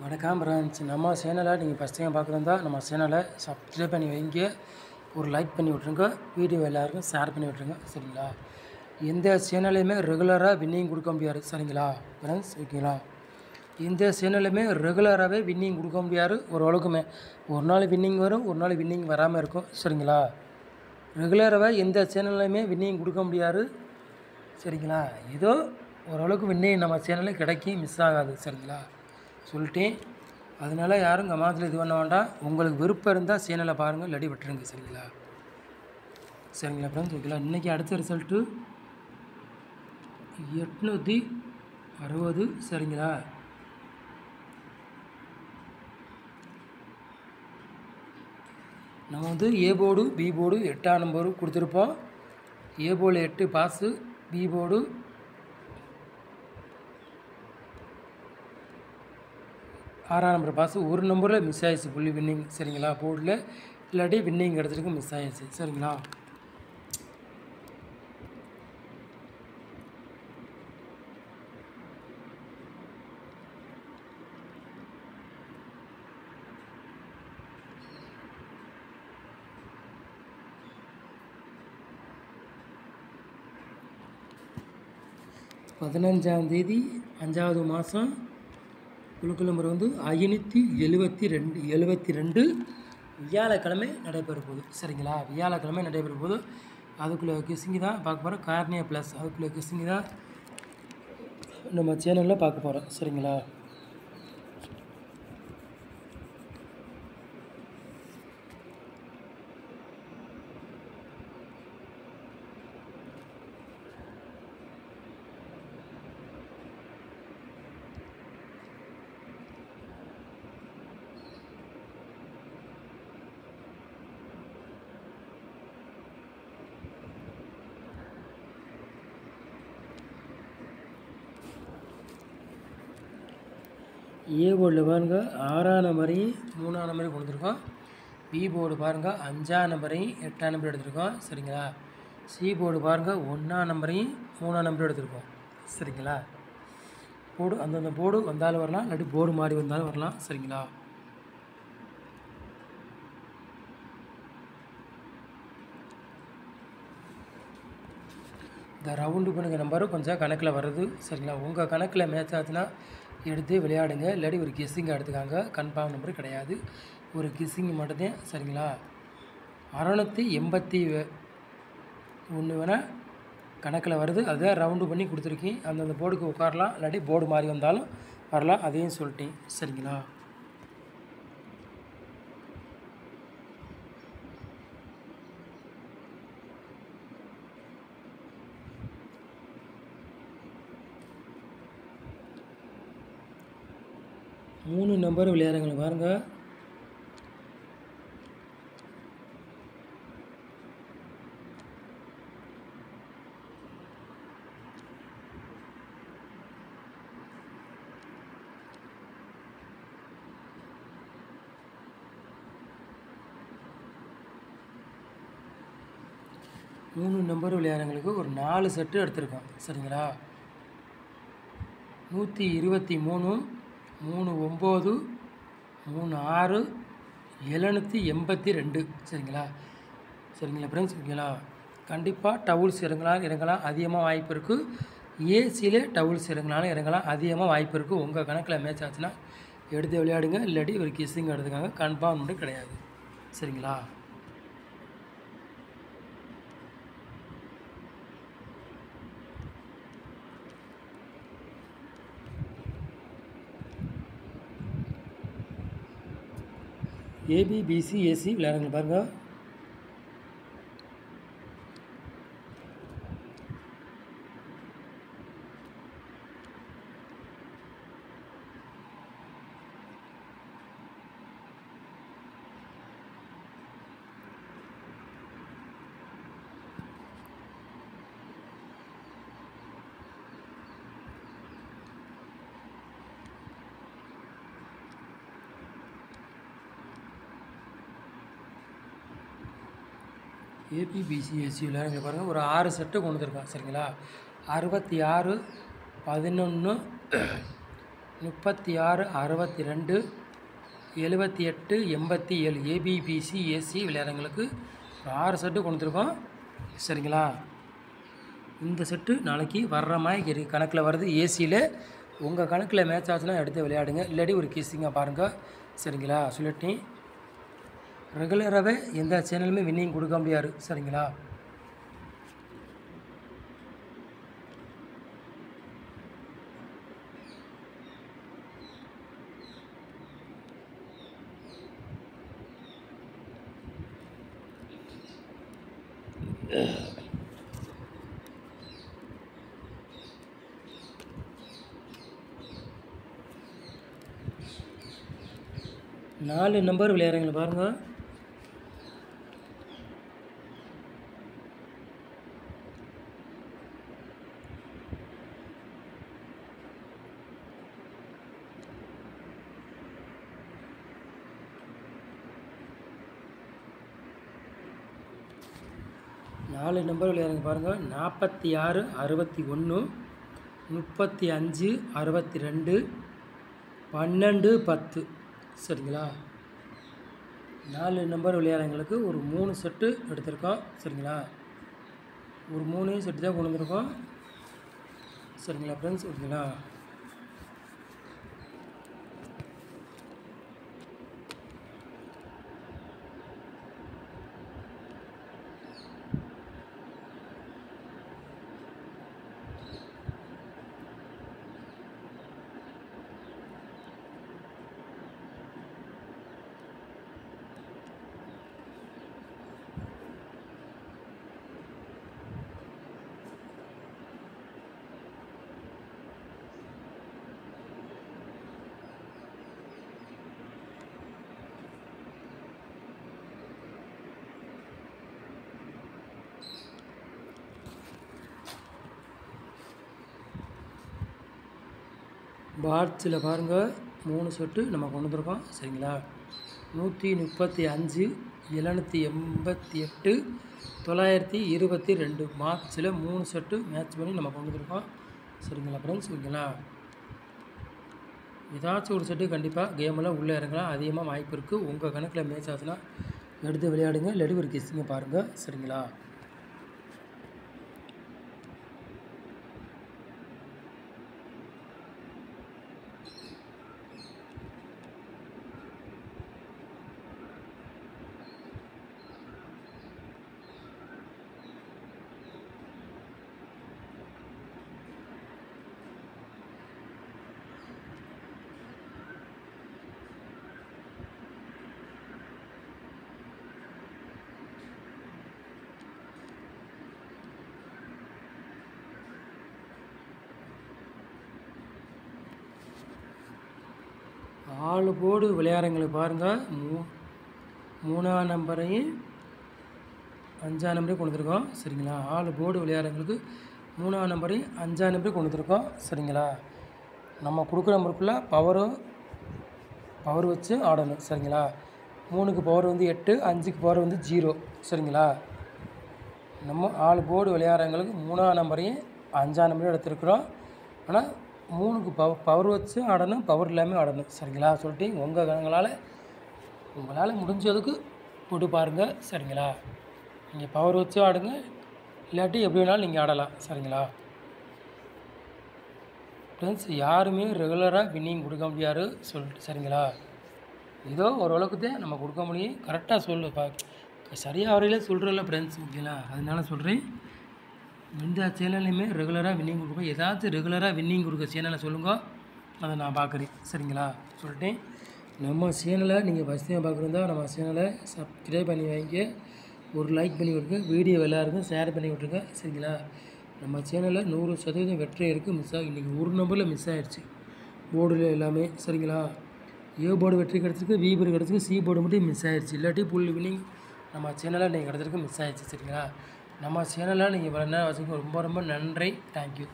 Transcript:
வணக்கம் ஃப்ரெண்ட்ஸ். நம்ம சேனலை நீங்கள் ஃபஸ்ட் டைம் பார்க்குறதா நம்ம சேனலை சப்ஸ்கிரைப் பண்ணி வைங்க, ஒரு லைக் பண்ணி விட்ருங்க, வீடியோ எல்லாருக்கும் ஷேர் பண்ணி விட்ருங்க. சரிங்களா? எந்த சேனலையுமே ரெகுலராக வின்னிங் கொடுக்க முடியாது. சரிங்களா ஃப்ரெண்ட்ஸ்? ஓகேங்களா? எந்த சேனலுமே ரெகுலராகவே வின்னிங் கொடுக்க முடியாது. ஓரளவுக்குமே ஒரு நாள் வின்னிங் வரும், ஒரு நாள் வின்னிங் வராமல் இருக்கும். சரிங்களா? ரெகுலராகவே எந்த சேனல்லையுமே வின்னிங் கொடுக்க முடியாது. சரிங்களா? ஏதோ ஓரளவுக்கு வின்னிங் நம்ம சேனலில் கிடைக்கும், மிஸ் ஆகாது. சரிங்களா சொல்லிட்டேன். அதனால் யாரும் கமாத்தில் இது பண்ண வேண்டாம். உங்களுக்கு விருப்பம் இருந்தால் சேனலை பாருங்கள், இல்லாட்டி விட்டுருங்க. சரிங்களா? சரிங்களா ஃப்ரெண்ட்ஸ்? ஓகேங்களா? இன்றைக்கி அடுத்த ரிசல்ட்டு 860. சரிங்களா? நம்ம வந்து ஏ போர்டு பி போர்டு 8ஆம் நம்பரு கொடுத்துருப்போம். ஏ போர்டில் 8 பாஸு, பி போர்டு 6ஆம் நம்பர் பாஸு. ஒரு நம்பரில் மிஸ் ஆயிடுச்சு புள்ளி வின்னிங். சரிங்களா? போர்டில் இல்லாட்டி வின்னிங் எடுத்துருக்கு, மிஸ் ஆயிடுச்சு. சரிங்களா? பதினஞ்சாம் தேதி 5வது மாதம் குழுக்கள் நம்பர் வந்து 572 வியாழக்கிழமை நடைபெற போகுது. சரிங்களா? வியாழக்கிழமை நடைபெற போகுது. அதுக்குள்ளே கிஸ்ஸிங்கு தான் பார்க்க போகிறோம். கார்னியா ப்ளஸ் அதுக்குள்ளே கிஸ்ஸிங்கு தான் நம்ம சேனலில் பார்க்க போகிறோம். சரிங்களா? ஏ போர்டில் பாருங்கள் 6ஆம் நம்பரையும் 3ஆம் நம்பரையும் கொடுத்துருக்கோம். பி போர்டு பாருங்கள் 5ஆம் நம்பரையும் 8ஆம் நம்பர் எடுத்துருக்கோம். சரிங்களா? சி போர்டு பாருங்கள் 1ஆம் நம்பரையும் 3ஆம் நம்பர் எடுத்துருக்கோம். சரிங்களா? போர்டு அந்தந்த போர்டு வந்தாலும் வரலாம், இல்லாட்டி போர்டு மாறி வந்தாலும் வரலாம். சரிங்களா? இந்த ரவுண்டு பண்ணுங்க நம்பரும் கொஞ்சம் கணக்கில் வருது. சரிங்களா? உங்கள் கணக்கில் மேட்ச் ஆச்சுன்னா எடுத்து விளையாடுங்க, இல்லாட்டி ஒரு கெஸ்ஸிங் எடுத்துக்காங்க. கன்ஃபார்ம் நம்பர் கிடையாது, ஒரு கெஸ்ஸிங் மட்டும்தான். சரிங்களா? 681 வேணால் கணக்கில் வருது. அதுதான் ரவுண்டு பண்ணி கொடுத்துருக்கேன். அந்தந்த போர்டுக்கு உட்காரலாம், இல்லாட்டி போர்டு மாறி வந்தாலும் வரலாம். அதையும் சொல்லிட்டேன். சரிங்களா? மூணு நம்பர் விளையாடுறவங்களை பாருங்கள். மூணு நம்பர் விளையாடுறவங்களுக்கு ஒரு 4 செட்டு எடுத்திருக்கோம். சரிங்களா? 123, 39, 36, 782. சரிங்களா? சரிங்களா ஃப்ரெண்ட்ஸ்? ஓகேங்களா? கண்டிப்பாக டவுல்ஸ் இறங்கலாம், அதிகமாக வாய்ப்பு இருக்குது. ஏசியில் டவுல்ஸ் இறங்கலாம், அதிகமாக வாய்ப்பு இருக்குது. உங்கள் கணக்கில் மேட்ச் ஆச்சுன்னா எடுத்து விளையாடுங்க, இல்லாட்டி ஒரு கிஸ்ஸிங் எடுத்துக்காங்க. கன்ஃபார்ம் மட்டும் கிடையாது. சரிங்களா? ஏபி பிசி ஏசி விளையாடுங்க பாருங்கள். ஏபிபிசிஎஸ்சி விளையாடுங்க பாருங்கள். ஒரு 6 செட்டு கொண்டு வந்துருக்கோம். சரிங்களா? 66, 11, 36 62 78 87 ஏபிபிசி ஏசி விளையாடுறவங்களுக்கு ஒரு 6 செட்டு கொடுத்துருக்கோம். சரிங்களா? இந்த செட்டு நாளைக்கு வர்ற மாதிரி கணக்கில் வருது. ஏசியில் உங்கள் கணக்கில் மேட்ச் ஆச்சுன்னா எடுத்து விளையாடுங்க, இல்லாட்டி ஒரு கிஸ்ஸிங்காக பாருங்கள். சரிங்களா? சொல்லிட்டேன். ரெகுலராகவே எந்த சேனலுமே வின்னிங் கொடுக்க முடியாது. சரிங்களா? நாலு நம்பர் விளையாடுறீங்களா பாருங்கள். நாலு நம்பர் விளையாடுங்க பாருங்கள். 46 61 35 62 12 10. சரிங்களா? 4 நம்பர் விளையாடுறவங்களுக்கு ஒரு 3 செட்டு எடுத்திருக்கோம். சரிங்களா? ஒரு 3 செட்டு தான் கொண்டு வந்திருக்கோம். சரிங்களா ஃப்ரெண்ட்ஸ்? ஓகேங்களா? பாட்ஸில் பாருங்கள் 3 செட்டு நம்ம கொண்டு வந்திருக்கோம். சரிங்களா? 135 788 922 மார்க்ஸில் 3 செட்டு மேட்ச் பண்ணி நம்ம கொண்டு வந்திருக்கோம். சரிங்களா ஃப்ரெண்ட்ஸ்? ஓகேங்களா? ஏதாச்சும் ஒரு செட்டு கண்டிப்பாக கேமில் உள்ளே இறங்கலாம். அதிகமாக வாய்ப்பு இருக்குது. உங்கள் கணக்கில் மேட்ச் ஆச்சுன்னா எடுத்து விளையாடுங்க, இல்லாட்டி ஒரு கெஸ்ஸிங்க பாருங்கள். சரிங்களா? ஆளு போர்டு விளையாடுறவங்களுக்கு பாருங்கள். 3ஆம் நம்பரையும் 5ஆம் நம்பரையும் கொண்டு வந்திருக்கோம். சரிங்களா? ஆளு போர்டு விளையாடுறவங்களுக்கு 3ஆம் நம்பரையும் 5ஆம் நம்பரையும் கொண்டு வந்திருக்கோம். சரிங்களா? நம்ம கொடுக்குற நம்பருக்குள்ளே பவர் வச்சு ஆடணும். சரிங்களா? 3க்கு பவர் வந்து 8, 5க்கு பவர் வந்து 0. சரிங்களா? நம்ம ஆளு போர்டு விளையாடுறவங்களுக்கு 3ஆம் நம்பரையும் 5ஆம் நம்பரையும் எடுத்துருக்குறோம். ஆனால் 3க்கு பவர் வச்சு ஆடணும், பவர் இல்லாமல் ஆடணும். சரிங்களா? சொல்லிட்டு உங்களால் முடிஞ்சதுக்கு போட்டு பாருங்கள். சரிங்களா? நீங்கள் பவர் வச்சு ஆடுங்க, இல்லாட்டி எப்படி வேணாலும் நீங்கள் ஆடலாம். சரிங்களா ஃப்ரெண்ட்ஸ்? யாருமே ரெகுலராக வின்னிங் கொடுக்க முடியாது சரிங்களா? ஏதோ ஓரளவுக்கு தான் நம்ம கொடுக்க முடியும். கரெக்டாக சரியாக வரையில சொல்கிறதில்ல ஃப்ரெண்ட்ஸ். ஓகேங்களா? அதனால சொல்கிறேன், எந்த சேனல்லையுமே ரெகுலராக வின்னிங் கொடுப்போம். ஏதாச்சும் ரெகுலராக வின்னிங் கொடுக்க சேனலை சொல்லுங்கள், அதை நான் பார்க்குறேன். சரிங்களா? சொல்லிட்டேன். நம்ம சேனலை நீங்கள் ஃபஸ்ட் டைம் பார்க்குறதா நம்ம சேனலை சப்ஸ்கிரைப் பண்ணி வைங்க, ஒரு லைக் பண்ணி விட்ருங்க, வீடியோ எல்லாருக்கும் ஷேர் பண்ணி விட்ருங்க. சரிங்களா? நம்ம சேனலில் 100% வெற்றி இருக்குது. மிஸ் ஆகி இன்றைக்கி ஒரு நம்பரில் மிஸ் ஆகிடுச்சு போர்டில் எல்லாமே. சரிங்களா? ஏ போர்டு வெற்றி கிடச்சிருக்கு, பி போர்டு கிடச்சிருக்கு, சி போர்டு மட்டும் மிஸ் ஆகிடுச்சு. இல்லாட்டி ஃபுல் வின்னிங் நம்ம சேனலில் நீங்கள் கிடச்சிருக்கு, மிஸ் ஆகிடுச்சு. சரிங்களா? நம்ம சேனலில் நீங்கள் இவ்வளோ நேரம் வச்சுக்க ரொம்ப ரொம்ப நன்றி. தேங்க்யூ.